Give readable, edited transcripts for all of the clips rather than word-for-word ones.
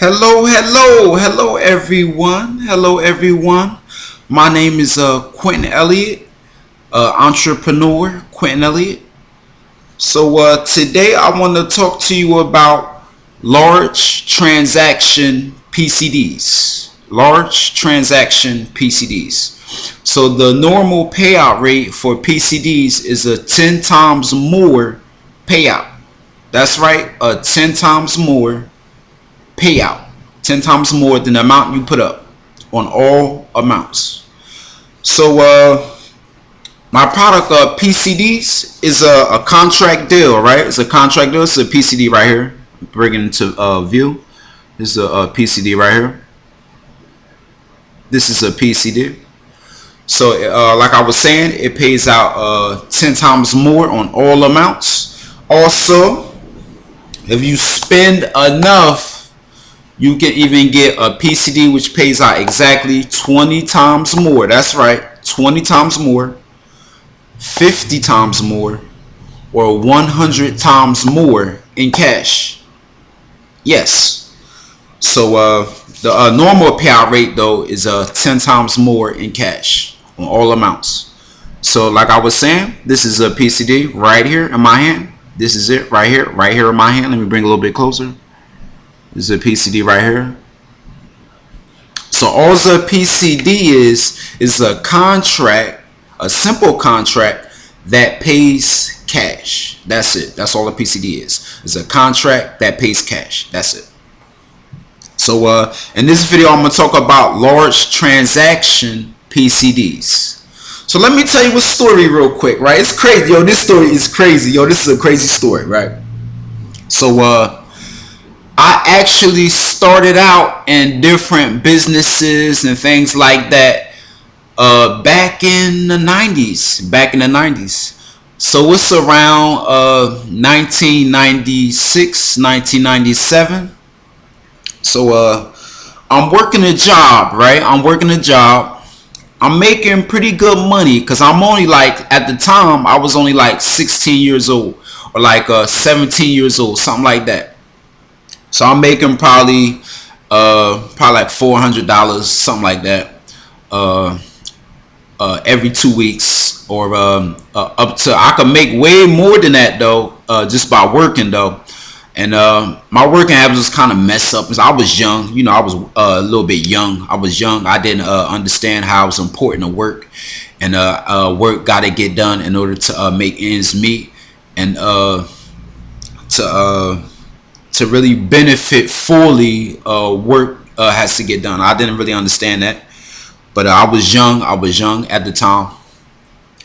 Hello everyone. Hello everyone. My name is Quentin Elliott, entrepreneur Quentin Elliott. So today I want to talk to you about large transaction PCDs. Large transaction PCDs. So the normal payout rate for PCDs is a 10 times more payout. That's right, a 10 times more payout, 10 times more than the amount you put up on all amounts. So my product PCDs is a contract deal, right? It's a contract deal. It's a PCD right here. Bring it into view. This is a PCD right here. This is a PCD. So like I was saying, it pays out 10 times more on all amounts. Also, if you spend enough, you can even get a PCD which pays out exactly 20 times more. That's right, 20 times more, 50 times more, or 100 times more in cash. Yes. So the normal payout rate though is 10 times more in cash on all amounts. So like I was saying, this is a PCD right here in my hand. This is it right here in my hand. Let me bring a little bit closer. This is a PCD right here. So all the PCD is a contract, a simple contract that pays cash. That's it. That's all a PCD is. It's a contract that pays cash. That's it. So in this video, I'm gonna talk about large transaction PCDs. So let me tell you a story real quick, right? It's crazy, yo. This story is crazy, yo. This is a crazy story, right? So I actually started out in different businesses and things like that back in the 90s. So it's around 1996, 1997. So I'm working a job, right? I'm making pretty good money because I'm only like, at the time, I was only like 16 years old or like 17 years old, something like that. So I'm making probably like $400, something like that, every 2 weeks, or up to, I could make way more than that though, just by working though. And my working habits was kind of messed up because I was young. You know, I was a little bit young. I didn't understand how it was important to work, and work got to get done in order to make ends meet, and to really benefit fully, work has to get done. I didn't really understand that, but I was young at the time.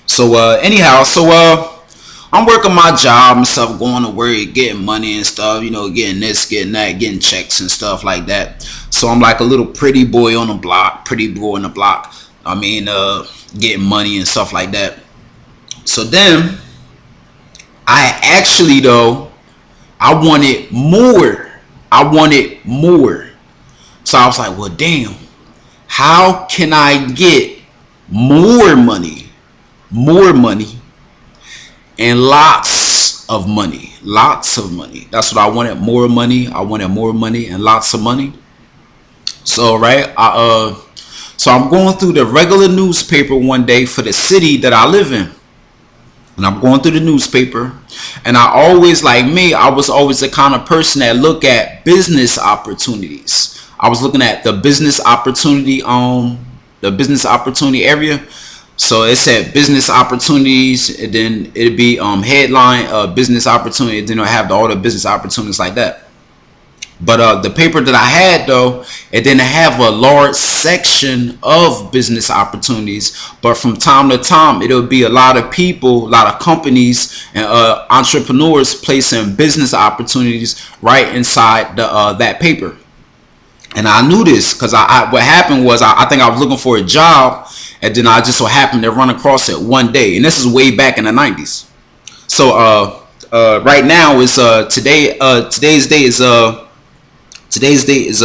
So anyhow, I'm working my job and stuff, going to work, getting money and stuff, you know, getting this, getting that, getting checks and stuff like that. So I'm like a little pretty boy on the block, I mean, getting money and stuff like that. So then I actually though, I wanted more. So I was like, well, damn, how can I get more money? And lots of money. That's what I wanted. More money. And lots of money. So right, so I'm going through the regular newspaper one day for the city that I live in. And I'm going through the newspaper, and I always, like me, I was always the kind of person that look at business opportunities. I was looking at the business opportunity area. So it said business opportunities, and then it'd be headline business opportunity, and then it'll have all the business opportunities like that. But the paper that I had though, it didn't have a large section of business opportunities. But from time to time, it'll be a lot of people, a lot of companies and entrepreneurs placing business opportunities right inside that paper. And I knew this because what happened was I think I was looking for a job, and then I just so happened to run across it one day. And this is way back in the 90s. So right now is today's date is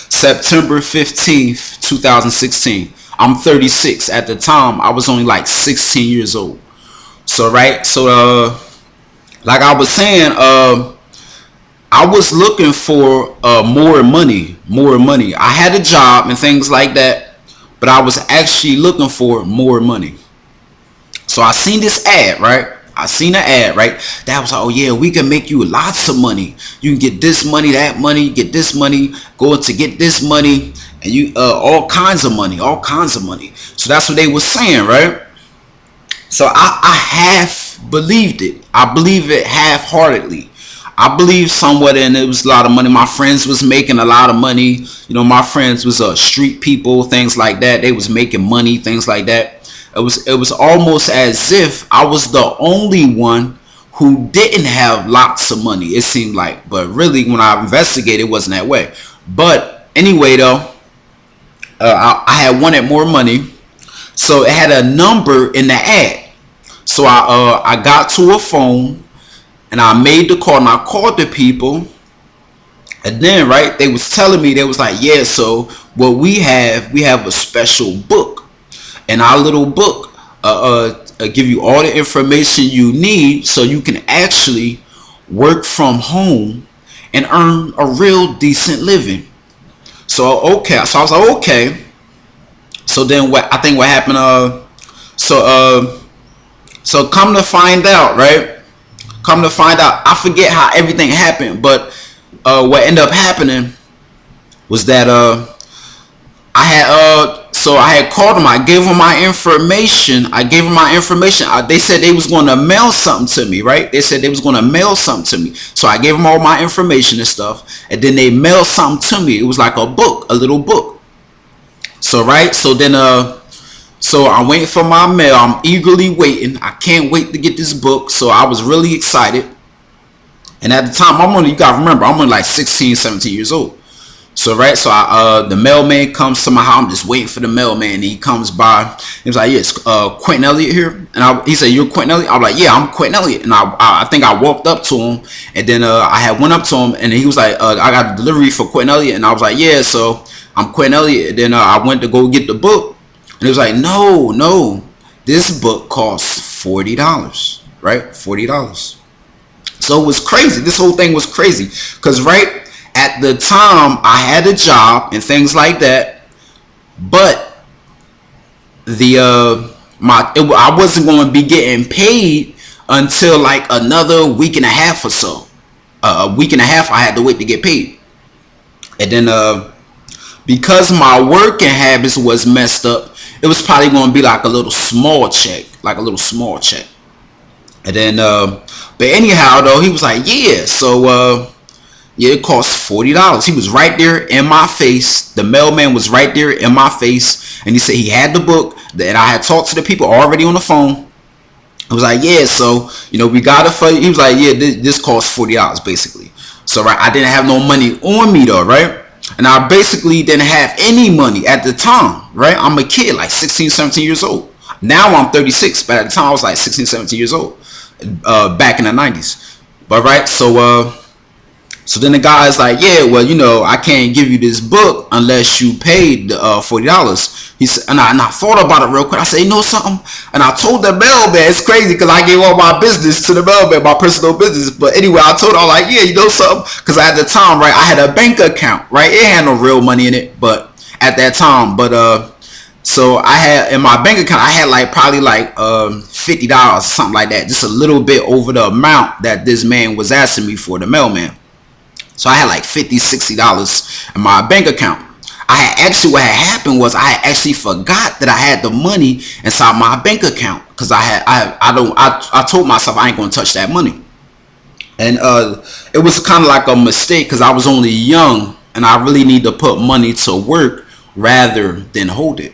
September 15th, 2016. I'm 36. At the time, I was only like 16 years old. So right, so like I was saying, I I was looking for more money, more money. I had a job and things like that, but I was actually looking for more money. So I seen this ad, right? I seen an ad, right? That was like, oh yeah, we can make you lots of money. You can get this money, that money, get this money, go to get this money, and you all kinds of money, all kinds of money. So that's what they were saying, right? So I half believed it. I believe it half-heartedly. I believe somewhat in it was a lot of money. My friends was making a lot of money. You know, my friends was street people, things like that. They was making money, things like that. It was almost as if I was the only one who didn't have lots of money. It seemed like, but really, when I investigated, it wasn't that way. But anyway, though, I had wanted more money, so it had a number in the ad. So I got to a phone and I made the call and I called the people, and then right they was telling me, they was like, yeah, so what we have a special book, and our little book give you all the information you need so you can actually work from home and earn a real decent living. So okay, so I was like, okay. So then what happened, so so come to find out, right? Come to find out, I forget how everything happened, but what ended up happening was that I had called them. I gave them my information. They said they was going to mail something to me, right? They said they was going to mail something to me. So I gave them all my information and stuff, and then they mailed something to me. It was like a book, a little book. So right, so then so I'm waiting for my mail. I'm eagerly waiting. I can't wait to get this book. So I was really excited. And at the time, you gotta remember, I'm only like 16, 17 years old. So right, so the mailman comes to my house. I'm just waiting for the mailman. And he comes by. He was like, "Yes, Quentin Elliott here." And he said, "You're Quentin Elliott?" I was like, "Yeah, I'm Quentin Elliott." And I think I walked up to him, and then I had went up to him, and he was like, "I got a delivery for Quentin Elliott." And I was like, "Yeah, so I'm Quentin Elliott." And then I went to go get the book, and he was like, "No, this book costs $40, right? $40." So it was crazy. This whole thing was crazy, because right at the time I had a job and things like that, but I wasn't going to be getting paid until like another week and a half or so. A week and a half I had to wait to get paid, and then because my working habits was messed up, it was probably going to be like a little small check, And then, but anyhow, though, he was like, yeah, so yeah, it costs $40. He was right there in my face. The mailman was right there in my face, and he said he had the book, and I had talked to the people already on the phone. I was like, yeah, so we got it for you. He was like, yeah, this costs $40 basically. So right, I didn't have no money on me though, right? And I basically didn't have any money at the time, right? I'm a kid, like 16, 17 years old. Now I'm 36, but at the time I was like 16, 17 years old, back in the 90s. But right, so then the guy's like, yeah, well, I can't give you this book unless you paid the $40. He said, and I thought about it real quick. I said, you know something? And I told the mailman, it's crazy because I gave all my business to the mailman, my personal business. But anyway, I told him, I was like, yeah, you know something? Because at the time, right, I had a bank account, right? It had no real money in it, but at that time, so I had in my bank account, I had like probably like $50, something like that, just a little bit over the amount that this man was asking me for, the mailman. So I had like $50, $60 in my bank account. What had happened was I had actually forgot that I had the money inside my bank account, because I told myself I ain't gonna touch that money, and it was kind of like a mistake because I was only young and I really need to put money to work rather than hold it.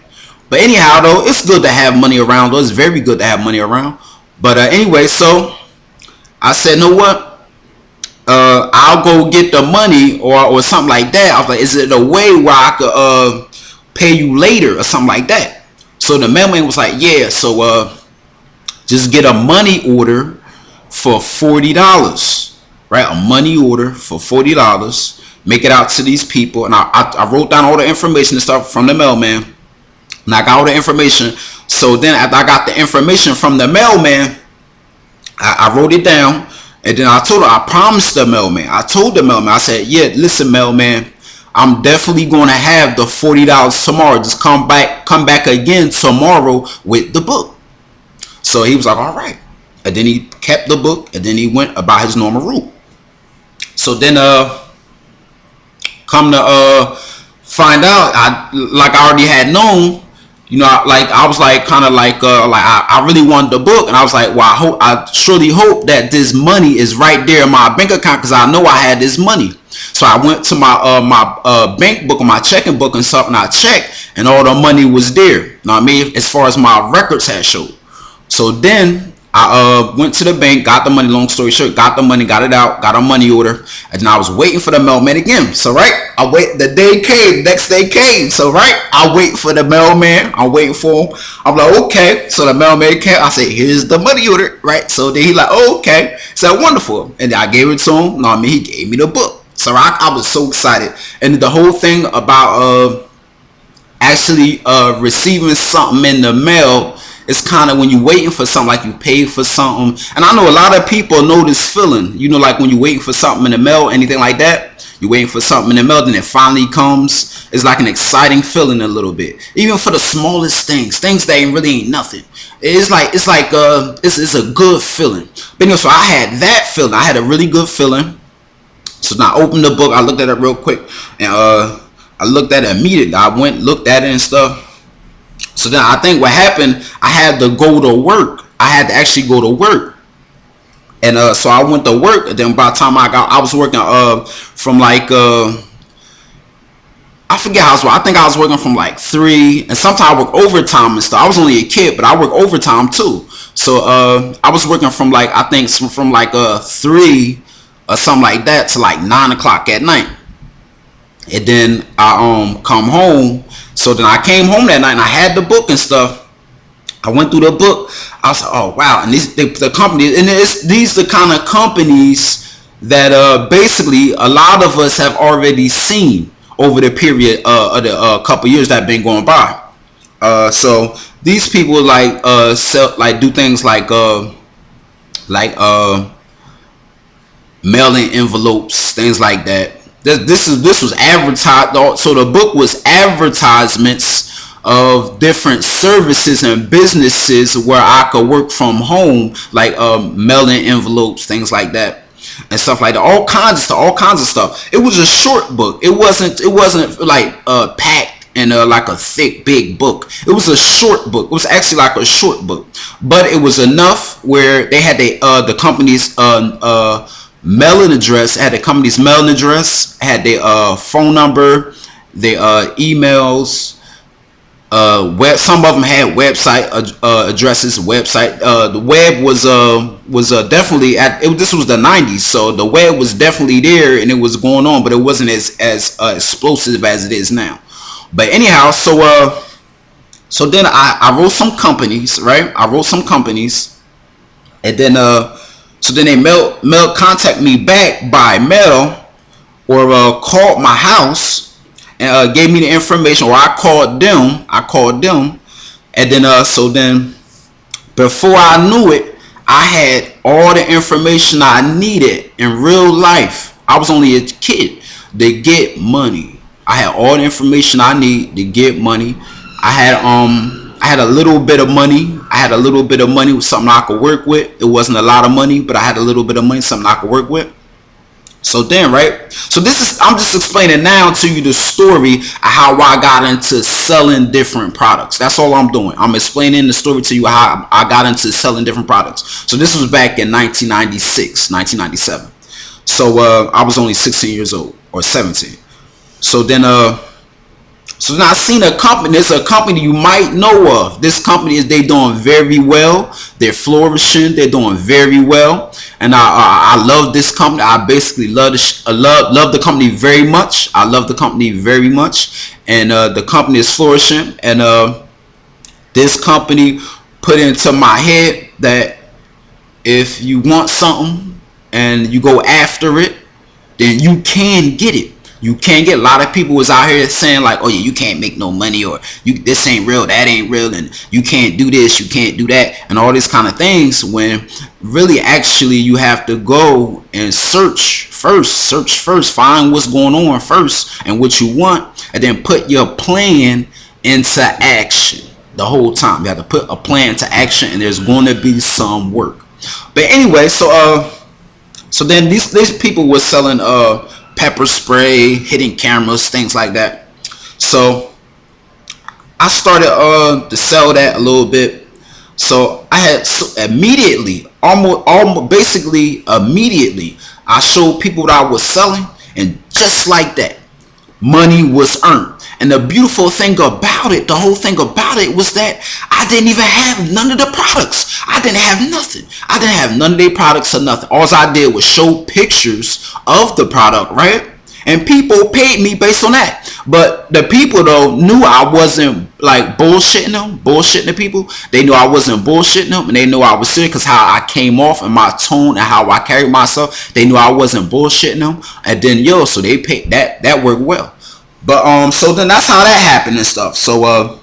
But anyhow, though, it's good to have money around. Though it's very good to have money around. But anyway, so I said, know what? I'll go get the money or something like that. I was like, is it a way where I could pay you later or something like that? So the mailman was like, yeah, so just get a money order for $40, right? A money order for $40. Make it out to these people, and I wrote down all the information and stuff from the mailman, and I got all the information. So then after I got the information from the mailman, I wrote it down. And then I told her, I promised the mailman. I told the mailman, I said, yeah, listen, mailman, I'm definitely going to have the $40 tomorrow. Just come back again tomorrow with the book. So he was like, all right. And then he kept the book, and then he went about his normal route. So then come to find out, I already had known, you know, I was like kind of like I really wanted the book, and I was like, well, I surely hope that this money is right there in my bank account, because I know I had this money. So I went to my bank book or my checking book and stuff, and I checked, and all the money was there. You know what I mean? As far as my records had showed. So then I went to the bank, got the money. Long story short, got the money, got it out, got a money order, and then I was waiting for the mailman again. So right, I wait. The day came, next day came. So right, I wait for the mailman. I'm waiting for him. I'm like, okay. So the mailman came. I said, here's the money order. Right. So then he like, oh, okay. So wonderful. And then I gave it to him. No, I mean, he gave me the book. So I was so excited. And the whole thing about actually receiving something in the mail, it's kind of when you're waiting for something, like you paid for something. And I know a lot of people know this feeling, you know, like when you're waiting for something in the mail, anything like that, you're waiting for something in the mail, then it finally comes. It's like an exciting feeling a little bit, even for the smallest things that really ain't nothing. It's a good feeling. But anyway, so I had that feeling. I had a really good feeling. So now I opened the book, I looked at it real quick, and I looked at it immediately. I went, looked at it and stuff. So then I think what happened, I had to go to work. I had to actually go to work. And so I went to work. And then by the time I was working from like, I forget how I was working. I think I was working from like 3. And sometimes I work overtime and stuff. I was only a kid, but I work overtime too. So I was working from like, I think from like 3 or something like that to like 9 o'clock at night. And then I come home. So then I came home that night and I had the book and stuff. I went through the book. I was like, oh wow. And the company, and these the kind of companies that basically a lot of us have already seen over the period of the couple years that have been going by. So these people like sell, like do things like mailing envelopes, things like that. This was advertised. So the book was advertisements of different services and businesses where I could work from home, like mailing envelopes, things like that, and stuff like that. All kinds of stuff. It was a short book. It wasn't like packed in like a thick big book. It was a short book. It was actually like a short book, but it was enough where they had the company's mailing address, had the company's mailing address, had their phone number, their emails. Some of them had website addresses. The web was definitely this was the 90s, so the web was definitely there and it was going on, but it wasn't as explosive as it is now. But anyhow, so then I wrote some companies, right? I wrote some companies, and then so then they mail contact me back by mail, or called my house and gave me the information, or I called them, and then so then before I knew it, I had all the information I needed in real life. I was only a kid to get money. I had all the information I need to get money. I had a little bit of money. I had a little bit of money with something I could work with. It wasn't a lot of money, but I had a little bit of money, something I could work with. So then, right? So I'm just explaining now to you the story of how I got into selling different products. That's all I'm doing. I'm explaining the story to you how I got into selling different products. So this was back in 1996, 1997. So I was only 16 years old, or 17. So then so now I seen a company. There's a company you might know of. This company they doing very well. They're flourishing. They're doing very well, and I love this company. I basically love the company very much. I love the company very much, and the company is flourishing. And this company put into my head that if you want something and you go after it, then you can get it. You can't get, a lot of people was out here saying like, oh yeah, you can't make no money, or you, this ain't real, that ain't real, and you can't do this, you can't do that, and all these kind of things, when really actually you have to go and search first, find what's going on first and what you want, and then put your plan into action. The whole time you have to put a plan into action, and there's going to be some work. But anyway, so then these people were selling pepper spray, hidden cameras, things like that. So I started to sell that a little bit. So I had, so immediately, almost basically immediately, I showed people what I was selling, and just like that, money was earned. And the beautiful thing about it, the whole thing about it, was that I didn't even have none of the products. I didn't have nothing. I didn't have none of their products or nothing. All I did was show pictures of the product, right? And people paid me based on that. But the people though knew I wasn't like bullshitting the people. They knew I wasn't bullshitting them, and they knew I was serious because how I came off and my tone and how I carried myself. They knew I wasn't bullshitting them, and then so they paid that. That worked well. But so then that's how that happened and stuff. So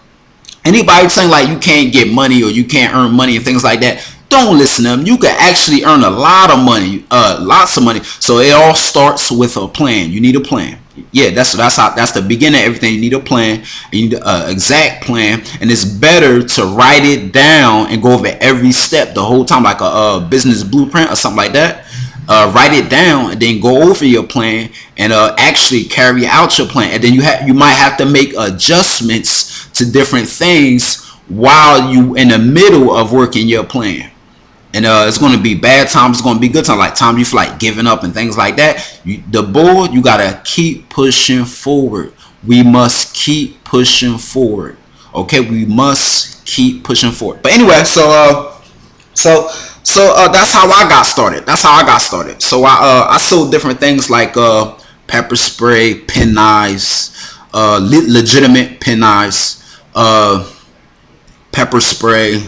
anybody saying like you can't get money or you can't earn money and things like that, don't listen to them. You can actually earn a lot of money, lots of money. So it all starts with a plan. You need a plan. Yeah, that's the beginning of everything. You need a plan. You need an exact plan, and it's better to write it down and go over every step the whole time, like a business blueprint or something like that. Write it down and then go over your plan and actually carry out your plan. And then you might have to make adjustments to different things while you in the middle of working your plan. And it's going to be bad times, it's going to be good times, like time you feel like giving up and things like that. You gotta keep pushing forward. We must keep pushing forward. Okay, we must keep pushing forward. But anyway, so that's how I got started. So I sold different things like pepper spray, pen knives, legitimate pen knives, pepper spray.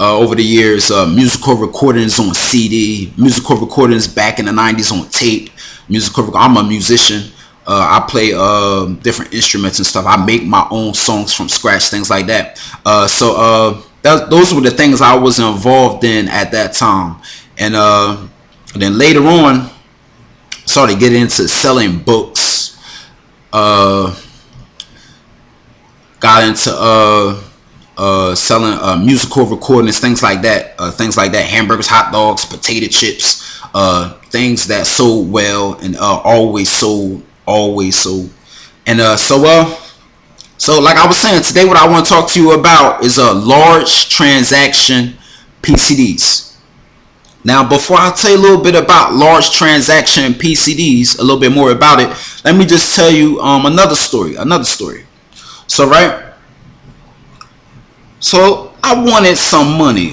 Over the years, musical recordings on CD, musical recordings back in the 90s on tape. I'm a musician. I play different instruments and stuff. I make my own songs from scratch, things like that. Those were the things I was involved in at that time. And then later on, started getting into selling books. Got into selling musical recordings, things like that. Hamburgers, hot dogs, potato chips, things that sold well and always sold. And so like I was saying, today what I want to talk to you about is large transaction PCDs. Now, before I tell you a little bit about large transaction PCDs, a little bit more about it, let me just tell you another story. So I wanted some money.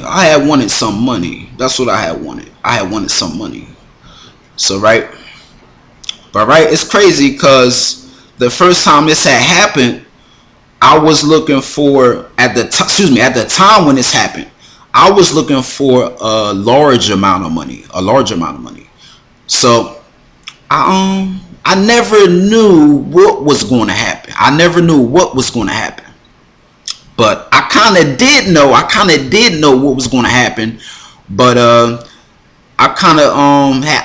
That's what I had wanted. I had wanted some money. So it's crazy because the first time this had happened, I was looking for at the time when this happened, I was looking for a large amount of money. So I never knew what was going to happen. But I kind of did know what was going to happen. But I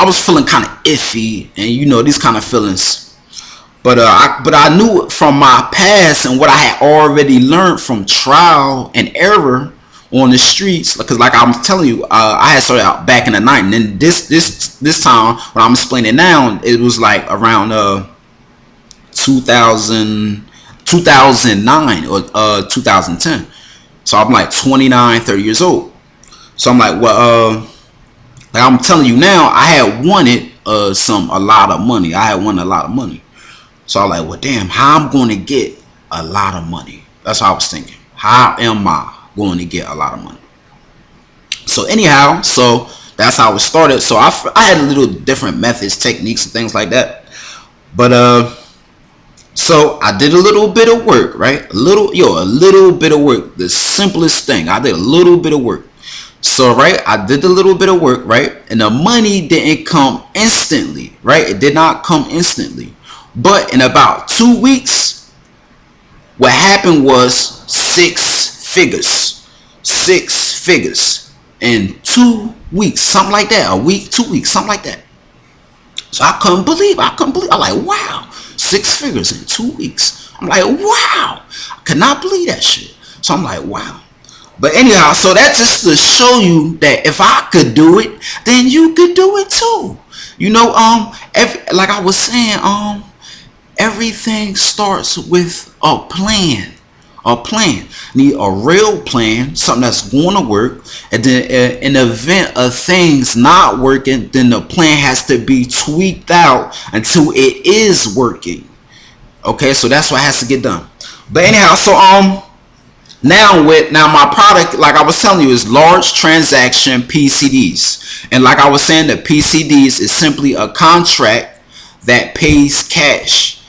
was feeling kind of iffy, and these kind of feelings. But I knew from my past and what I had already learned from trial and error on the streets, because like I'm telling you, I had started out back in the night, and then this time when I'm explaining now, it was like around 2009 or 2010. So I'm like 29, 30 years old. So I'm like, well, like I'm telling you now, I had wanted a lot of money. So I was like, well, damn, how I'm going to get a lot of money? That's what I was thinking. How am I going to get a lot of money? So anyhow, so that's how it started. So I had a little different methods, techniques, and things like that. But so I did a little bit of work, right? A little bit of work. The simplest thing. I did a little bit of work. So, I did a little bit of work, right? And the money didn't come instantly, right? It did not come instantly. But in about 2 weeks, what happened was 6 figures. 6 figures in 2 weeks, something like that. A week, 2 weeks, something like that. So I couldn't believe. I'm like, wow, 6 figures in 2 weeks. I'm like, wow, I could not believe that shit. So I'm like, wow. But anyhow, so that's just to show you that if I could do it, then you could do it too. You know, like I was saying, everything starts with a plan. A plan. Need a real plan, something that's going to work. And then in the event of things not working, then the plan has to be tweaked out until it is working. Okay, so that's what has to get done. But anyhow, so now my product, like I was telling you, is large transaction PCDs. And like I was saying, the PCDs is simply a contract that pays cash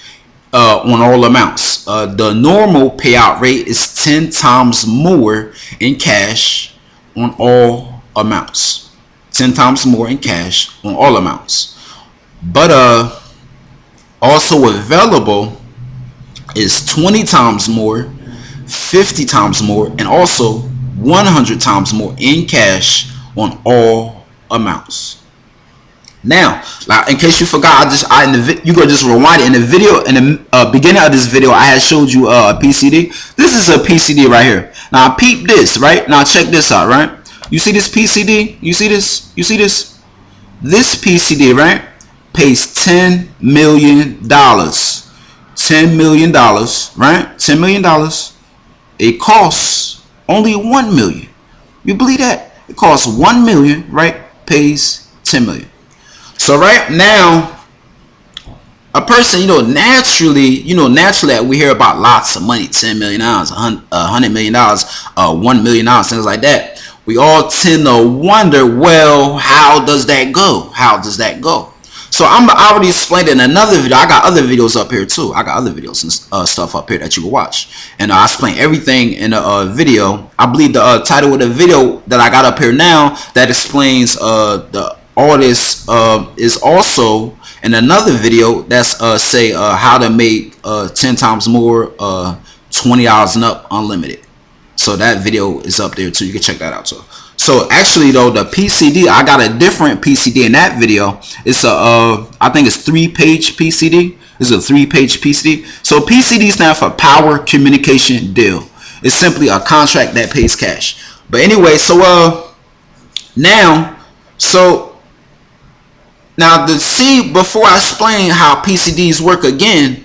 on all amounts. The normal payout rate is 10 times more in cash on all amounts. 10 times more in cash on all amounts. But also available is 20 times more, 50 times more, and also 100 times more in cash on all amounts. Now, like, in case you forgot, you go just rewind it. In the video, in the beginning of this video, I had showed you a PCD. This is a PCD right here. Now, peep this, right? Now, check this out, right? You see this PCD? You see this? You see this? This PCD, right, pays $10 million. $10 million, right? $10 million. It costs only $1 million. You believe that? It costs $1 million, right? Pays $10 million. So right now, a person, naturally we hear about lots of money, $10 million, $100 million, $1 million, things like that. We all tend to wonder, well, how does that go? How does that go? So I already explained it in another video. I got other videos up here too. I got other videos and stuff up here that you can watch. And I explain everything in a video. I believe the title of the video that I got up here now that explains all this is also in another video that's say how to make 10 times more, $20 and up, unlimited. So that video is up there too. You can check that out too. So actually though, the PCD, I got a different PCD in that video. It's I think it's 3-page PCD. It's a 3-page PCD. So PCD stands for Power Communication Deal. It's simply a contract that pays cash. But anyway, so now to see, before I explain how PCDs work again,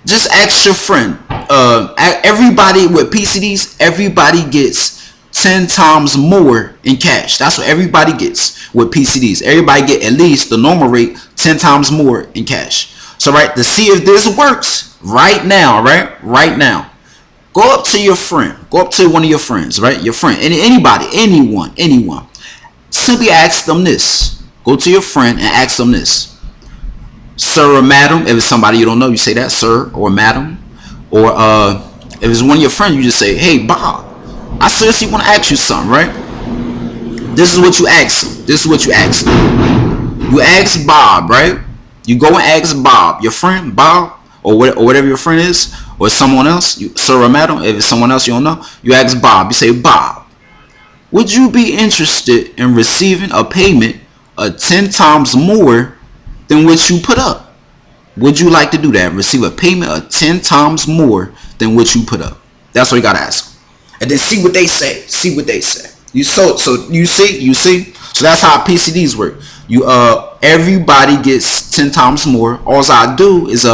just ask your friend. Everybody with PCDs, everybody gets 10 times more in cash. That's what everybody gets with PCDs. Everybody get at least the normal rate 10 times more in cash. So right, to see if this works right now, right now, go up to your friend. Go up to one of your friends, right? Your friend, anybody, anyone. Simply ask them this. Go to your friend and ask them this. Sir or madam, if it's somebody you don't know, you say that, sir or madam. Or if it's one of your friends, you just say, hey, Bob, I seriously want to ask you something, right? This is what you ask him. This is what you ask him. You ask Bob, right? You go and ask Bob, your friend, Bob, or whatever your friend is, or someone else, sir or madam, if it's someone else you don't know, you ask Bob. You say, Bob, would you be interested in receiving a payment of 10 times more than what you put up? Would you like to do that? Receive a payment of 10 times more than what you put up? That's what you gotta ask. And then see what they say. See what they say. You so you see. So that's how PCDs work. Everybody gets 10 times more. All I do is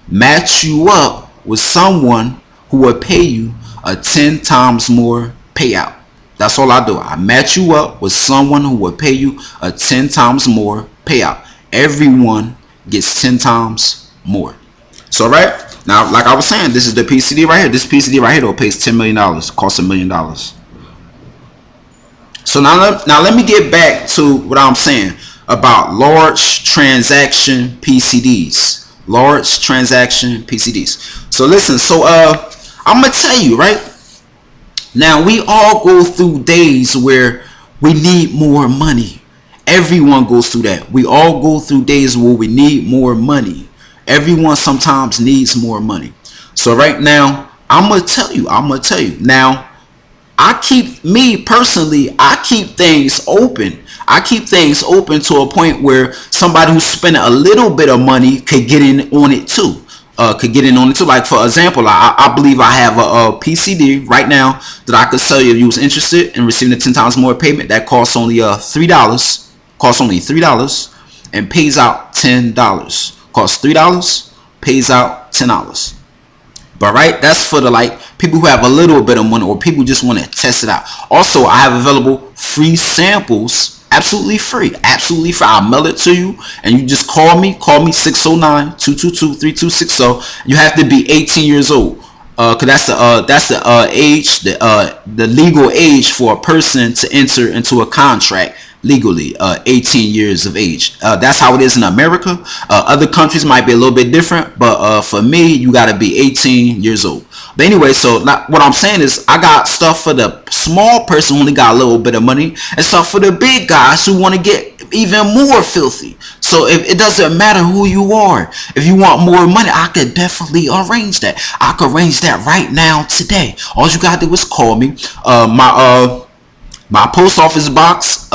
match you up with someone who will pay you a 10 times more payout. That's all I do. I match you up with someone who will pay you a 10 times more payout. Everyone gets 10 times more. So right now, like I was saying, this is the PCD right here. This PCD right here though pays $10 million, costs $1 million. So now let me get back to what I'm saying about large transaction PCDs. Large transaction PCDs. So listen, so I'm gonna tell you, right? Now we all go through days where we need more money. Everyone goes through that. We all go through days where we need more money. Everyone sometimes needs more money. So right now, I'm gonna tell you. Now, I keep me personally. I keep things open. I keep things open to a point where somebody who's spending a little bit of money could get in on it too. Could get in on it too. Like for example, I believe I have a PCD right now that I could sell you if you was interested in receiving the 10 times more payment. That costs only $3. Costs only $3 and pays out $10. Costs $3, pays out $10. But right, that's for the like people who have a little bit of money or people who just want to test it out. Also, I have available free samples, absolutely free, absolutely free. I'll mail it to you, and you just call me 609-222-3260. You have to be 18 years old, cause that's the age, the legal age for a person to enter into a contract legally, 18 years of age. That's how it is in America. Other countries might be a little bit different, but for me, you got to be 18 years old. But anyway, so what I'm saying is I got stuff for the small person who only got a little bit of money, and stuff for the big guys who want to get even more filthy. So if it doesn't matter who you are, if you want more money, I could definitely arrange that. I could arrange that right now today. All you gotta do is call me. My post office box,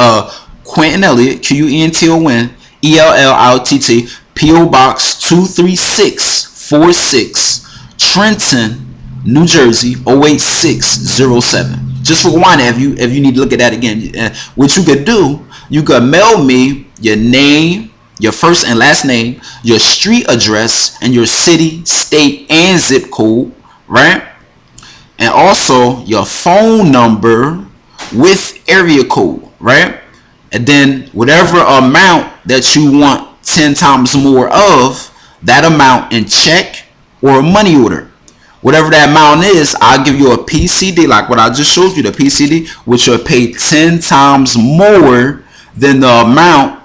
Quentin Elliott, QUENTON ELLIOTT, PO Box 23646, Trenton, New Jersey 08607. Just rewind it if you need to look at that again. What you could do, you could mail me your name, your first and last name, your street address, and your city, state, and zip code, right? And also your phone number with area code, right? And then whatever amount that you want 10 times more of, that amount in check or a money order. Whatever that amount is, I'll give you a PCD, like what I just showed you, the PCD, which will pay 10 times more than the amount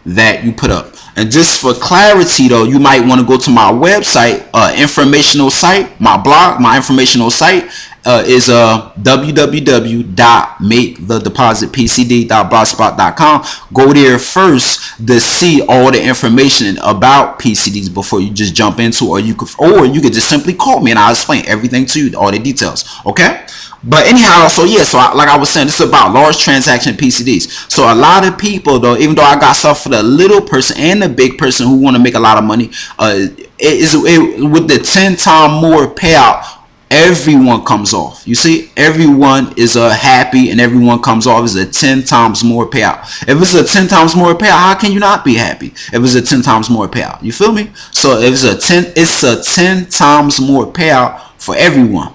that you put up. And just for clarity though, you might want to go to my website, informational site, my blog, my informational site is www.makethedepositpcd.blogspot.com. Go there first to see all the information about PCDs before you just jump into, or you could just simply call me and I'll explain everything to you, all the details. Okay. But anyhow, so yeah, so like I was saying, this is about large transaction PCDs. So a lot of people though, even though I got stuff for the little person and the big person who want to make a lot of money, with the 10 times more payout, everyone comes off. You see, everyone is happy and everyone comes off. It's a 10 times more payout. If it's a 10 times more payout, how can you not be happy if it's a 10 times more payout? You feel me? So if it's a 10 times more payout for everyone,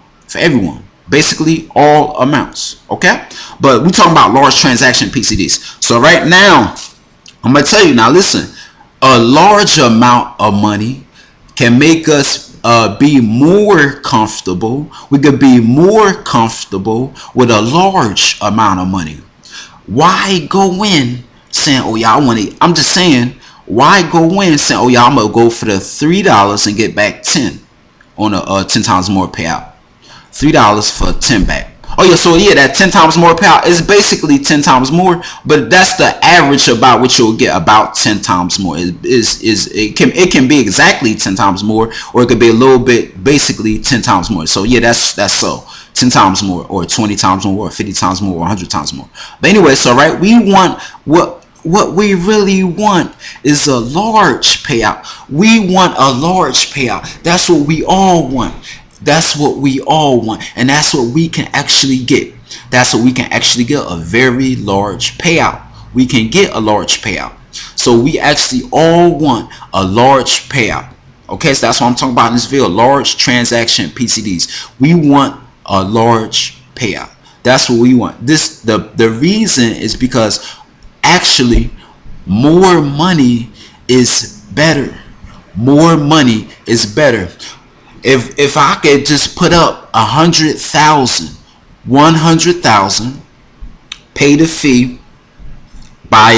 basically all amounts. Okay, but we're talking about large transaction PCDs. So right now, I'm gonna tell you now, listen, a large amount of money can make us be more comfortable. We could be more comfortable with a large amount of money. Why go in saying, oh yeah, I want it? I'm just saying, why go in saying, oh yeah, I'm gonna go for the $3 and get back 10 on a 10 times more payout? $3 for 10 back. Oh yeah, so yeah, that 10 times more payout is basically 10 times more, but that's the average about what you'll get, about 10 times more. It can be exactly 10 times more, or it could be a little bit, basically 10 times more. So yeah, that's so 10 times more, or 20 times more, or 50 times more, or 100 times more. But anyway, so right, we want what we really want is a large payout. We want a large payout. That's what we all want. That's what we all want, and that's what we can actually get. That's what we can actually get, a very large payout. We can get a large payout. So we actually all want a large payout. Okay, so that's what I'm talking about in this video, large transaction PCDs. We want a large payout. That's what we want. The reason is because actually more money is better. More money is better. If I could just put up 100,000, pay the fee by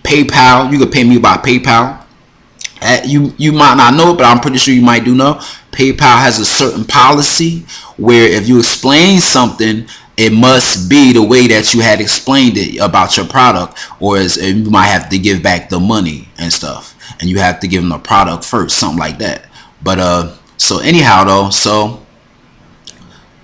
PayPal. You could pay me by PayPal. You might not know it, but I'm pretty sure you might do know. PayPal has a certain policy where if you explain something, it must be the way that you had explained it about your product, or you might have to give back the money and stuff. and you have to give them the product first, something like that. But so anyhow though, so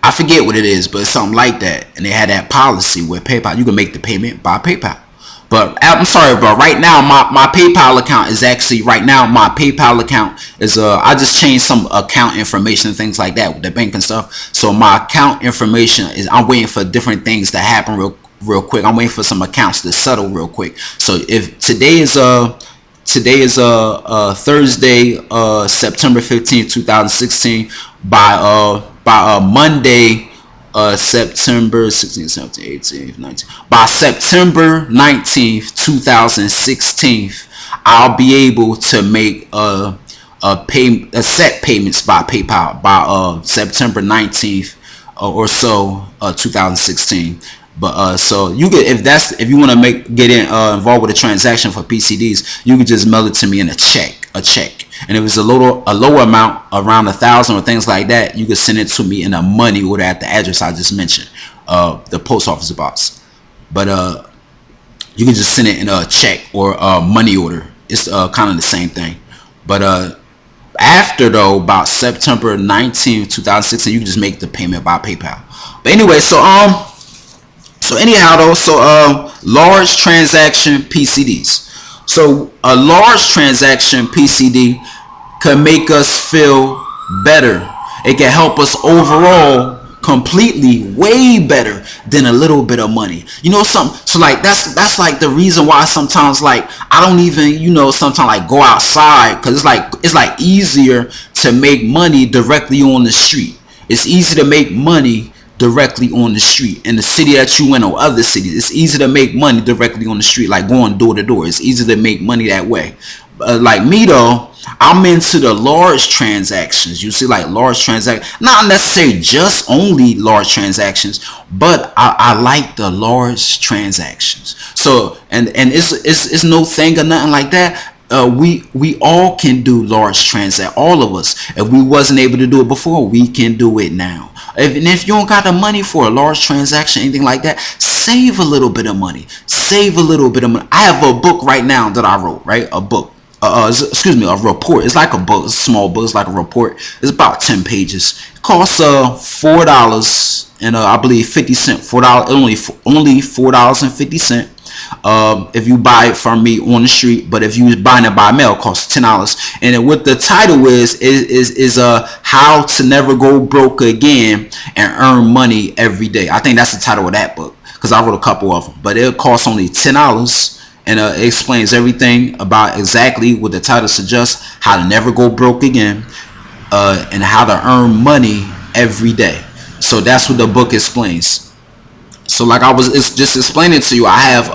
I forget what it is, but it's something like that. And they had that policy with PayPal. You can make the payment by PayPal. But I'm sorry, bro. Right now, my PayPal account is actually my PayPal account is I just changed some account information and things like that with the bank and stuff. So my account information is, I'm waiting for different things to happen real quick. I'm waiting for some accounts to settle real quick. So if today is Thursday, September 15th, 2016. By Monday, September 16th, 17th, 18th, 19th. By September 19th, 2016, I'll be able to make set payments by PayPal by September 19th or so, 2016. But so you could, if you want to get involved with a transaction for PCDs, you could just mail it to me in a check. And if it's a lower amount, around 1,000 or things like that, you could send it to me in a money order at the address I just mentioned, the post office box. But you can just send it in a check or a money order. It's kind of the same thing. But after though, about September 19th, 2016, you can just make the payment by PayPal. But anyway, so anyhow though, so large transaction PCDs. So a large transaction PCD can make us feel better. It can help us overall completely way better than a little bit of money. You know something? So like that's like the reason why sometimes like I don't even, sometimes like go outside, because it's like easier to make money directly on the street. It's easy to make money directly on the street in the city that you in or other cities. It's easy to make money directly on the street, like going door to door. It's easy to make money that way. Like me though, I'm into the large transactions. You see, like large transactions, not necessarily just only large transactions, but I like the large transactions. So and it's no thing or nothing like that. We all can do large transactions. All of us. If we wasn't able to do it before, we can do it now. If you don't got the money for a large transaction, anything like that, save a little bit of money. Save a little bit of money. I have a book right now that I wrote, right? A book. Excuse me, a report. It's like a book. It's a small book. It's like a report. It's about 10 pages. It costs $4 and I believe 50 cents. $4 only $4.50. If you buy it from me on the street, but if you buying it by mail, it costs $10. And what the title is how to never go broke again and earn money every day. I think that's the title of that book, because I wrote a couple of them, but it costs only $10. And it explains everything about exactly what the title suggests, how to never go broke again, and how to earn money every day. So that's what the book explains. So like I was just explaining to you, I have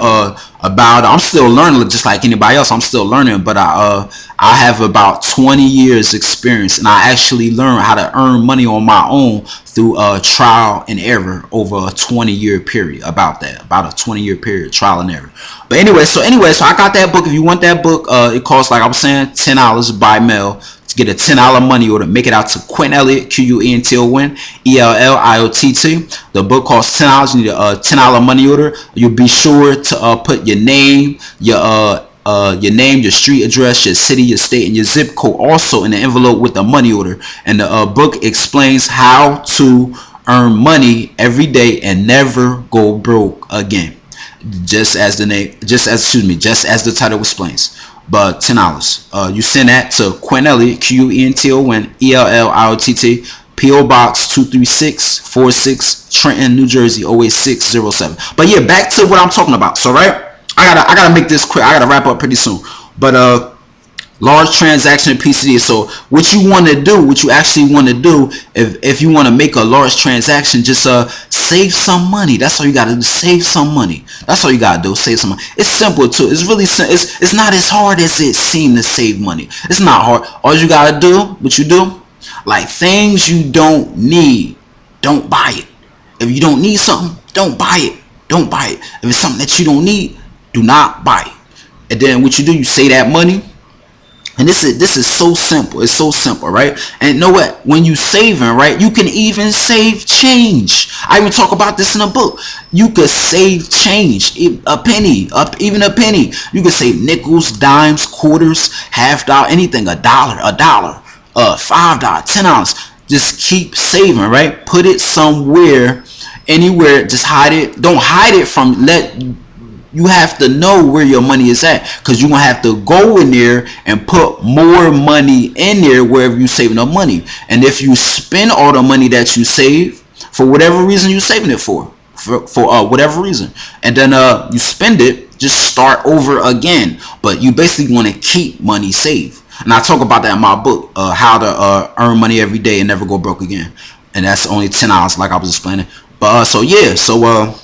I'm still learning just like anybody else. I'm still learning, but I have about 20 years experience, and I actually learned how to earn money on my own through trial and error over a 20-year period. About a 20-year period, trial and error. But anyway, so I got that book. If you want that book, it costs, like I was saying, $10 by mail. To get a $10 money order, make it out to Quentin Elliott, Quentin Elliott. The book costs $10. You need a $10 money order. You'll be sure to put your name, your street address, your city, your state, and your zip code also in the envelope with the money order. And the book explains how to earn money every day and never go broke again. Just as the title explains. But $10. You send that to Quentin Elliott, Quentin Elliott, P.O. Box 23646, Trenton, New Jersey 08607. But yeah, back to what I'm talking about. So right, I gotta make this quick. I gotta wrap up pretty soon. But large transaction PCD. So what you want to do, what you actually want to do, if you want to make a large transaction, just save some money. That's all you got to do. Save some money. That's all you got to do. Save some money. It's simple too. It's really simple. It's not as hard as it seems to save money. It's not hard. All you got to do, what you do, like things you don't need, don't buy it. If you don't need something, don't buy it. Don't buy it. If it's something that you don't need, do not buy it. And then what you do, you save that money. And this is so simple. It's so simple, right? And you know what? When you saving, right, you can even save change. I even talk about this in a book. You could save change, a penny, up even a penny. You could save nickels, dimes, quarters, half dollar, anything, a dollar, $5, $10. Just keep saving, right? Put it somewhere, anywhere. Just hide it. Don't hide it from let you have to know where your money is at, because you're gonna have to go in there and put more money in there wherever you saving up money. And if you spend all the money that you save for whatever reason you're saving it for whatever reason, and then you spend it, just start over again. But you basically want to keep money saved. And I talk about that in my book, how to earn money every day and never go broke again. And that's only 10 hours, like I was explaining. But so yeah, so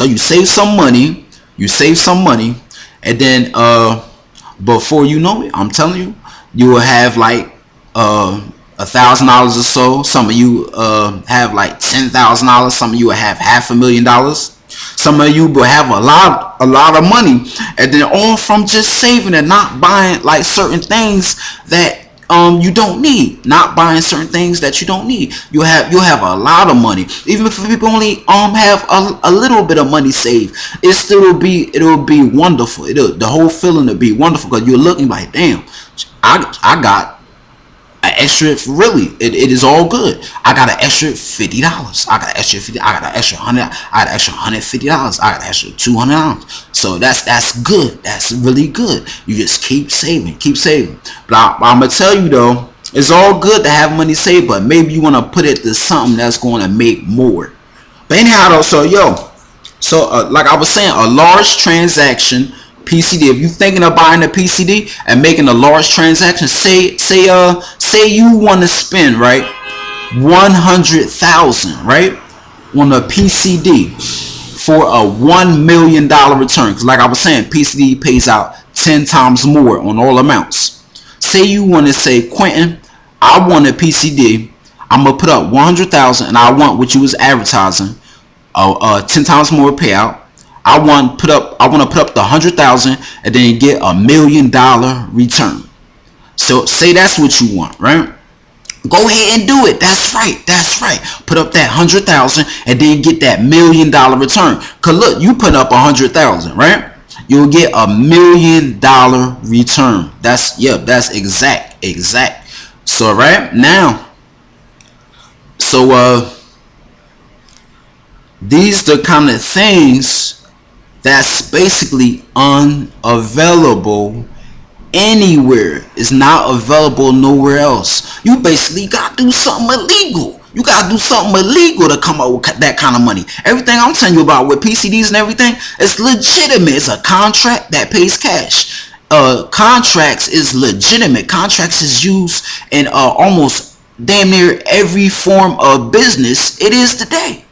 you save some money, and then before you know it, I'm telling you, you will have like $1,000 or so. Some of you have like $10,000. Some of you will have $500,000. Some of you will have a lot of money, and then all from just saving and not buying like certain things that you don't need. Not buying certain things that you don't need. You'll have a lot of money. Even if people only have a little bit of money saved, it'll be wonderful. The whole feeling will be wonderful, because you're looking like, damn, I got an extra, really, it is all good. I got an extra $50. I got an extra 50. I got an extra 100. I got an extra $150. I got an extra $200. So that's good. That's really good. You just keep saving. But I'm gonna tell you though, it's all good to have money saved, but maybe you want to put it to something that's going to make more. But anyhow though, like I was saying, a large transaction PCD. If you're thinking of buying a PCD and making a large transaction, say you want to spend, right, 100,000, right, on a PCD for a $1 million return. Because like I was saying, PCD pays out 10 times more on all amounts. Say you want to say, Quentin, I want a PCD. I'm gonna put up 100,000, and I want what you was advertising, 10 times more payout. I want to put up the 100,000 and then get $1 million return. So say that's what you want, right? Go ahead and do it. That's right. Put up that 100,000 and then get that $1 million return. Cause look, you put up 100,000, right? You'll get $1 million return. That's exact. So right now, these the kind of things that's basically unavailable anywhere. It's not available nowhere else. You basically got to do something illegal. You got to do something illegal to come up with that kind of money. Everything I'm telling you about with PCDs and everything, it's legitimate. It's a contract that pays cash. Contracts is legitimate. Contracts is used in almost damn near every form of business it is today.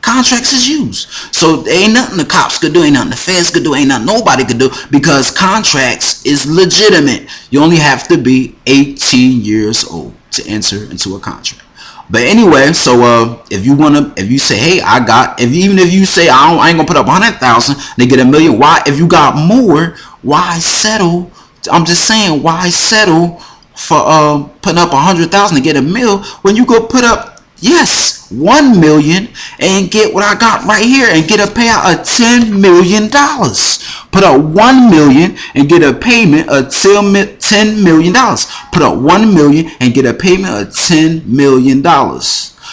Contracts is used. So there ain't nothing the cops could do, ain't nothing the feds could do, ain't nothing nobody could do, because contracts is legitimate. You only have to be 18 years old to enter into a contract. But anyway, so if you say, hey, even if you say I ain't gonna put up 100,000, they get $1 million. Why? If you got more, why settle? I'm just saying, why settle for putting up 100,000 to get $1 million when you go put up, yes, $1 million and get what I got right here and get a payout of $10 million. Put up $1 million and get a payment of $10 million. Put up $1 million and get a payment of $10 million.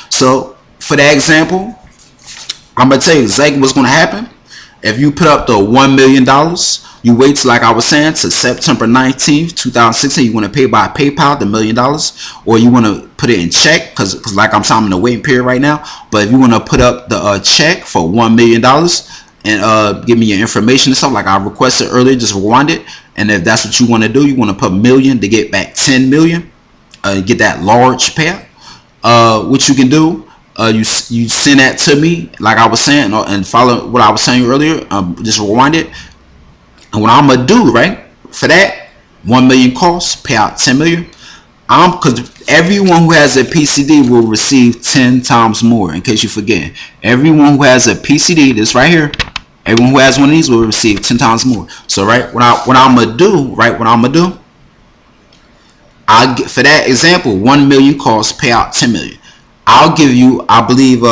So for that example, I'm gonna tell you exactly what's gonna happen. If you put up the $1 million, you wait till, like I was saying, to September 19th, 2016. You want to pay by PayPal the $1 million, or you want to put it in check, because like I'm saying, I'm in the waiting period right now. But if you want to put up the check for $1 million and give me your information and stuff like I requested earlier, just rewind it. And if that's what you want to do, you want to put $1 million to get back $10 million, get that large payout. What you can do, you send that to me, like I was saying, and follow what I was saying earlier. Just rewind it. And what I'm gonna do, right, for that, $1 million costs, pay out $10 million. Because everyone who has a PCD will receive 10 times more. In case you forget, everyone who has a PCD, this right here, everyone who has one of these will receive 10 times more. So right, what I'm gonna do, I'll get, for that example, 1 million calls pay out 10 million. I'll give you, I believe,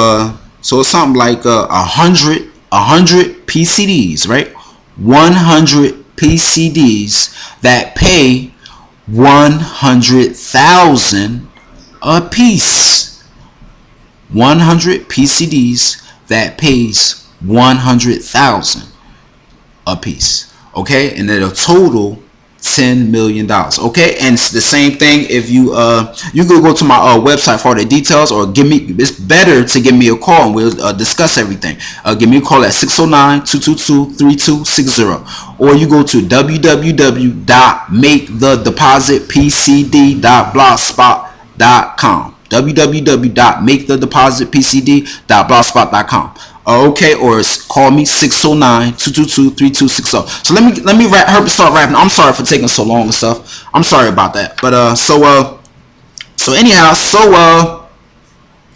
so it's something like a hundred PCDs, right? 100 PCDs that pay 100,000 a piece. 100 PCDs that pays 100,000 a piece. Okay, and then a total $10 million. Okay, and it's the same thing if you you could go to my website for the details, or give me, it's better to give me a call and we'll discuss everything. Give me a call at 609-222-3260, or you go to www.makethedepositpcd.blogspot.com. www.makethedepositpcd.blogspot.com. Okay, or call me 609-222-3260. So let me start rapping. I'm sorry for taking so long and stuff. I'm sorry about that. But so anyhow,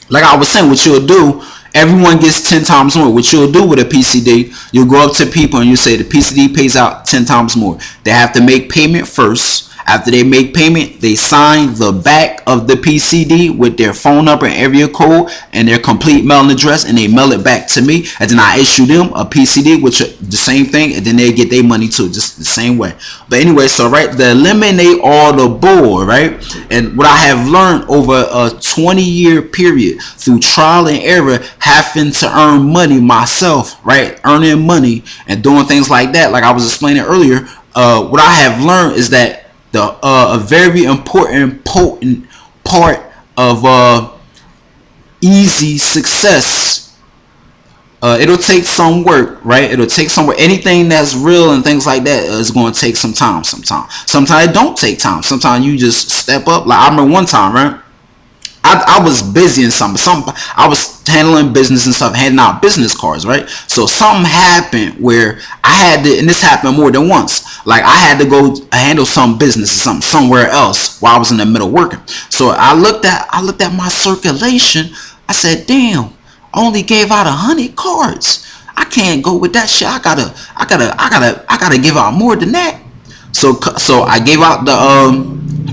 like I was saying, what you'll do, everyone gets 10 times more. What you'll do with a PCD, you'll go up to people and you say the PCD pays out 10 times more. They have to make payment first. After they make payment, they sign the back of the PCD with their phone number and area code and their complete mailing address, and they mail it back to me, and then I issue them a PCD, which the same thing, and then they get their money too, just the same way. But anyway, so right, to eliminate all the bull, right? And what I have learned over a 20-year period through trial and error, having to earn money myself, right? Earning money and doing things like that, like I was explaining earlier, what I have learned is that a very important, potent part of easy success. It'll take some work, right? It'll take some work. Anything that's real and things like that is going to take some time. Sometimes it don't take time. Sometimes you just step up. Like I remember one time, right? I was busy in something. I was handling business and stuff, handing out business cards, right? So something happened where I had to, and this happened more than once. Like I had to go handle some business or something somewhere else while I was in the middle working. So I looked at my circulation. I said, "Damn, I only gave out 100 cards. I can't go with that shit. I gotta give out more than that." So I gave out the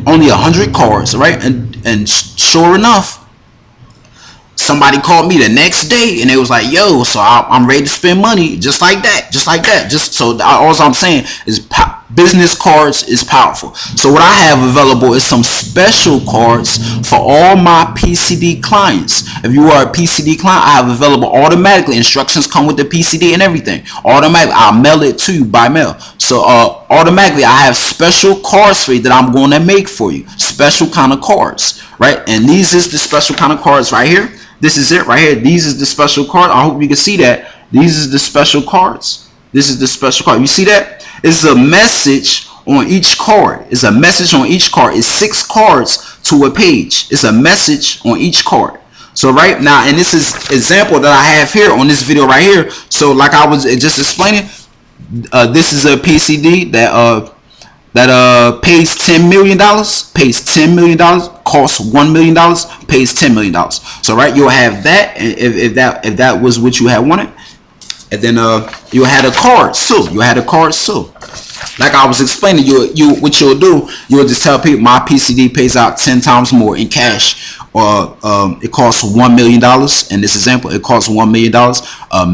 only 100 cards, right? And sure enough, somebody called me the next day and it was like, "Yo, so I'm ready to spend money just like that. Just so all I'm saying is business cards is powerful. So what I have available is some special cards for all my PCD clients. If you are a PCD client, I have available automatically. Instructions come with the PCD and everything. Automatically, I'll mail it to you by mail. So automatically, I have special cards for you that I'm going to make for you. Special kind of cards, right? And these is the special kind of cards right here. This is it right here. These is the special card. I hope you can see that. These is the special cards. This is the special card. You see that? It's a message on each card. It's a message on each card. It's 6 cards to a page. It's a message on each card. So right now, and this is example that I have here on this video right here. So like I was just explaining, this is a PCD that pays $10 million, costs $1 million, pays $10 million. So right, you'll have that if that was what you had wanted. And then you had a card too. Like I was explaining, what you'll do, you'll just tell people my PCD pays out 10 times more in cash, or it costs $1 million. In this example, it costs $1 million.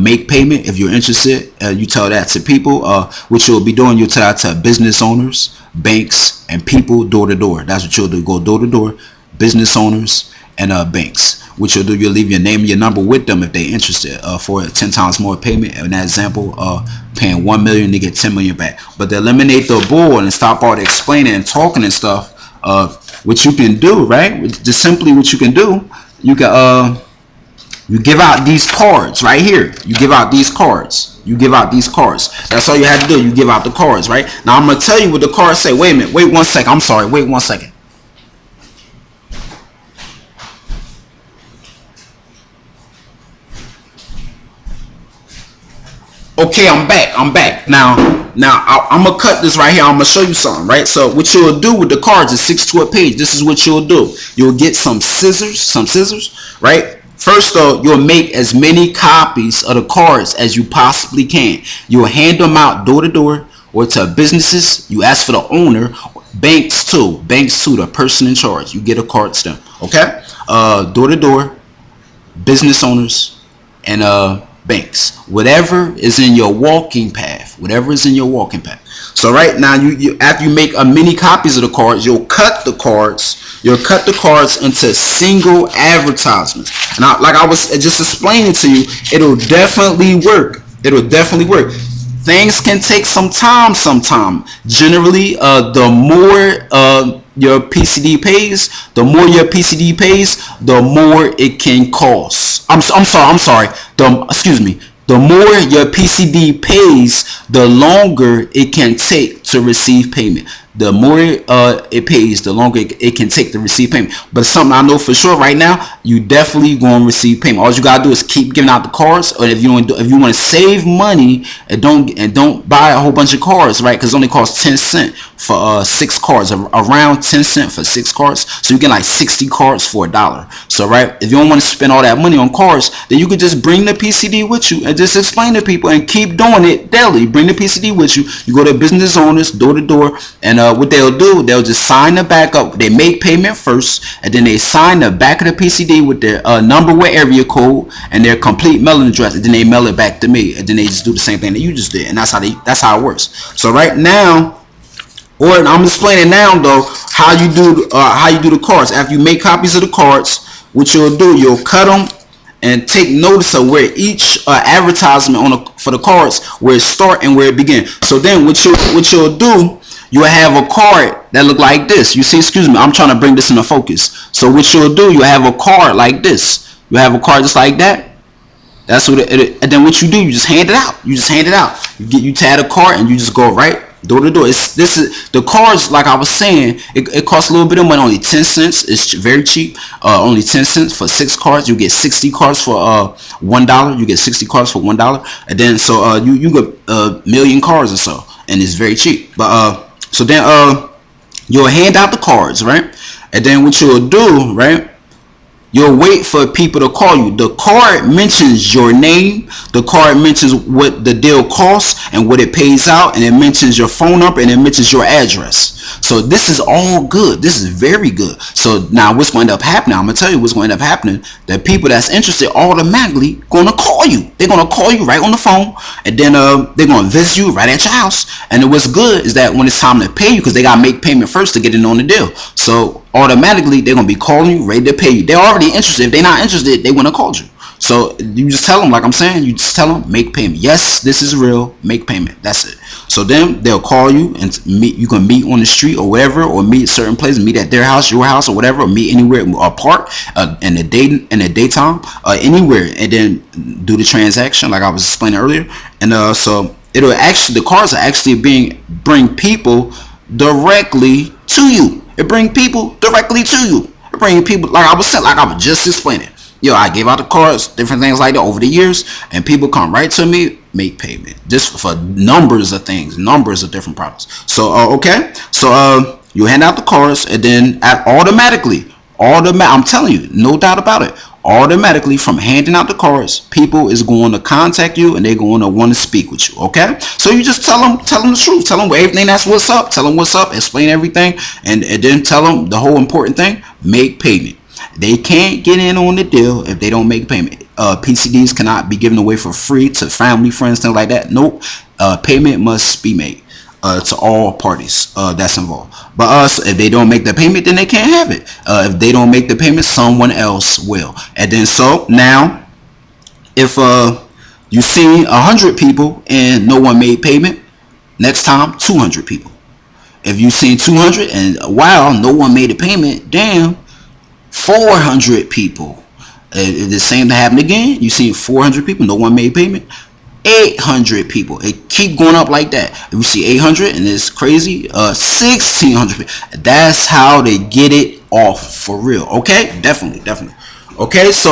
Make payment if you're interested. You tell that to people. What you'll be doing, you'll tell that to business owners, banks, and people door to door. That's what you'll do. Go door to door, business owners and banks. What you'll do, you'll leave your name and your number with them if they're interested for 10 times more payment. In that example, paying $1 million to get $10 million back. But to eliminate the bull and stop all the explaining and talking and stuff, what you can do, right? Just simply what you can do, you can you give out these cards right here. You give out these cards. That's all you have to do. You give out the cards, right? Now I'm gonna tell you what the cards say. Wait a minute. Wait 1 second. I'm sorry. Wait 1 second. Okay, I'm back. Now I'm gonna cut this right here. I'm gonna show you something, right? So what you'll do with the cards is 6 to a page. This is what you'll do. You'll get some scissors, right? First though, you'll make as many copies of the cards as you possibly can. You'll hand them out door to door or to businesses. You ask for the owner, Banks too. Banks too. The person in charge. You get a card to them. Okay. Door to door, business owners, and banks. Whatever is in your walking path. Whatever is in your walking path. So right now, you after you make a mini copies of the cards, you'll cut the cards. You'll cut the cards into single advertisements. And like I was just explaining to you, it'll definitely work. It'll definitely work. Things can take some time. Generally, the more your PCD pays, the more it can cost. I'm sorry. Excuse me. The more your PCD pays, the longer it can take to receive payment. The more it pays, the longer it can take to receive payment. But it's something I know for sure right now, you definitely going to receive payment. All you gotta do is keep giving out the cards, or if you want to save money and don't buy a whole bunch of cards, right? Because it only costs 10 cents for 6 cards, around 10 cents for 6 cards. So you get like 60 cards for $1. So right, if you don't want to spend all that money on cards, then you could just bring the PCD with you and just explain to people and keep doing it daily. Bring the PCD with you. You go to business owners door to door, and what they'll do, they'll just sign the back up. They make payment first, and then they sign the back of the PCD with their number with area code and their complete mailing address, and then they mail it back to me, and then they just do the same thing that you just did, and that's how it works. So right now, or I'm explaining now though how you do the cards. After you make copies of the cards, what you'll do, you'll cut them and take notice of where each advertisement for the cards, where it start and where it begin. So then what you'll do, you'll have a card that look like this. You see, excuse me, I'm trying to bring this into focus. So what you'll do, you'll have a card like this. You have a card just like that. That's what and then what you do, you just hand it out. You tag a card and you just go right door to door. This is the cards, like I was saying, it costs a little bit of money, only 10 cents. It's very cheap. Only 10 cents for 6 cards. You get 60 cards for $1. You get 60 cards for $1. And then so you get a million cards or so, and it's very cheap. But so then you'll hand out the cards, right? And then what you'll do, right? You'll wait for people to call you. The card mentions your name. The card mentions what the deal costs and what it pays out, and it mentions your phone number, and it mentions your address. So this is all good. This is very good. So now what's going to end up happening? I'm going to tell you what's going to end up happening. The people that's interested automatically going to call you. They're going to call you right on the phone, and then they're going to visit you right at your house. And what's good is that when it's time to pay you, because they got to make payment first to get in on the deal. So automatically they're going to be calling you, ready to pay you. They're already interested. If they're not interested, they wouldn't have called you. So you just tell them, like I'm saying, you just tell them, make payment. Yes, this is real. Make payment. That's it. So then they'll call you and meet. You can meet on the street or wherever, or meet certain places, meet at their house, your house, or whatever, or meet anywhere, or park in the daytime, anywhere, and then do the transaction like I was explaining earlier. And so it'll actually, the cards are actually bring people directly to you. It bring people directly to you. It bring people, like I was just explaining. Yo, I gave out the cards, different things like that over the years, and people come right to me, make payment just for numbers of things, numbers of different products. So okay, so you hand out the cards, and then automatically, I'm telling you, no doubt about it, automatically from handing out the cards, people is going to contact you, and they're going to want to speak with you. Okay, so you just tell them the truth, tell them everything, that's what's up, tell them what's up, explain everything, and then tell them the whole important thing: make payment. They can't get in on the deal if they don't make payment. PCDs cannot be given away for free to family, friends, things like that. Nope. Payment must be made to all parties that's involved. But if they don't make the payment, then they can't have it. If they don't make the payment, someone else will. And then so now, if you see 100 people and no one made payment, next time 200 people. If you seen 200 and wow, no one made a payment, damn, 400 people. If the same thing happened again, you see 400 people, no one made payment, 800 people. It keep going up like that. If you see 800 and it's crazy, 1600 people. That's how they get it off for real. Okay, definitely. Okay, so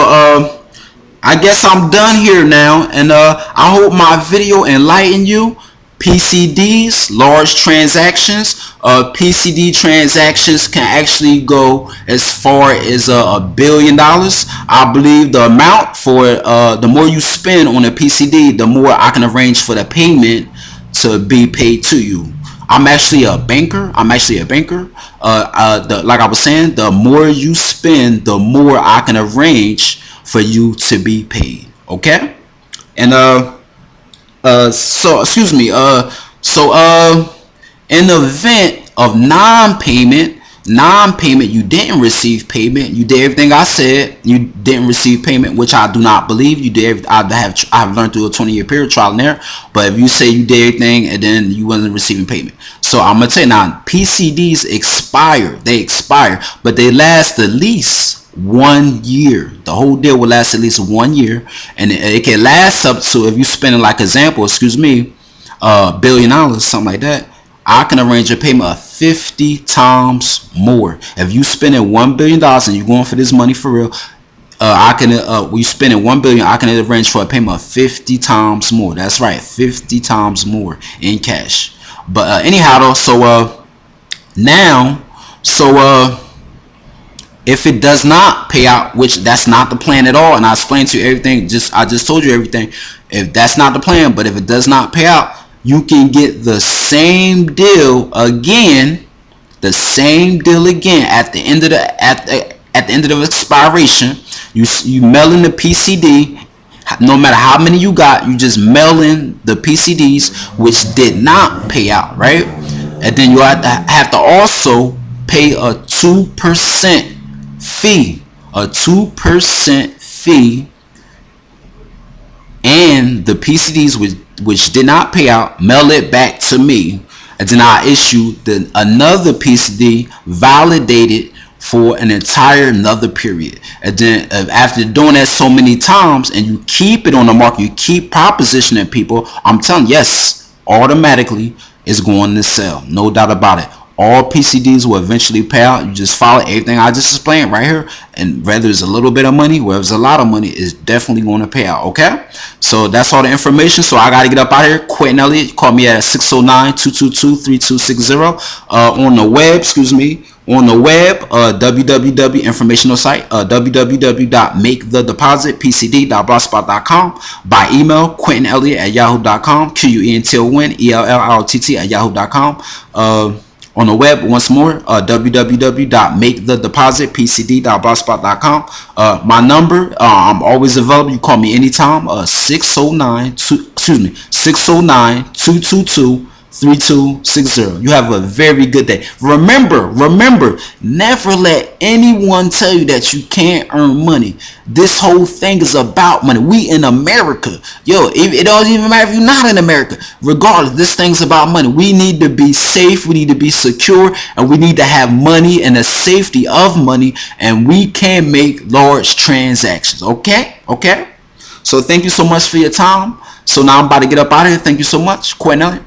I guess I'm done here now, and I hope my video enlightened you. PCDs, large transactions, PCD transactions can actually go as far as $1 billion. I believe the amount for the more you spend on a PCD, the more I can arrange for the payment to be paid to you. I'm actually a banker. Like I was saying, the more you spend, the more I can arrange for you to be paid. Okay? And so excuse me. In the event of non-payment, you didn't receive payment, you did everything I said, you didn't receive payment, which I do not believe you did. I've learned through a 20-year period, trial and error. But if you say you did everything and then you wasn't receiving payment, so I'm gonna tell you now, PCDs expire. They expire, but they last at least 1 year. The whole deal will last at least 1 year, and it can last up to, if you spending, like example, excuse me, $1 billion, something like that, I can arrange a payment of 50 times more. If you spending $1 billion and you going for this money for real, I can when you spending $1 billion, I can arrange for a payment of 50 times more. That's right, 50 times more in cash. But anyhow though, so now, so if it does not pay out, which that's not the plan at all, and I explained to you everything, I just told you everything. If that's not the plan, but if it does not pay out, you can get the same deal again, at the end of at the end of the expiration. You mail in the PCD. No matter how many you got, you just mail in the PCDs which did not pay out, right? And then you have to also pay a 2% fee, and the PCDs which did not pay out, mail it back to me, and then I issue another PCD validated for an entire another period. And then after doing that so many times, and you keep it on the market, you keep propositioning people, I'm telling you, yes, automatically it's going to sell, no doubt about it. All PCDs will eventually pay out. You just follow everything I just explained right here, and whether it's a little bit of money, whether it's a lot of money, it's definitely going to pay out. Okay, so that's all the information. So I got to get up out of here. Quentin Elliott, call me at 609-222-3260. On the web, www informational site, www.makethedepositpcd.blogspot.com. By email, QuentinElliott@yahoo.com, QUENTILLIOTT@yahoo.com. On the web, once more, www.makethedepositpcd.blogspot.com. My number, I'm always available. You call me anytime. 609-222-3260. You have a very good day. Remember, never let anyone tell you that you can't earn money. This whole thing is about money. We in America. Yo, it don't even matter if you're not in America. Regardless, this thing's about money. We need to be safe. We need to be secure. And we need to have money and the safety of money. And we can make large transactions. Okay? So thank you so much for your time. So now I'm about to get up out of here. Thank you so much. Quentin Elliott.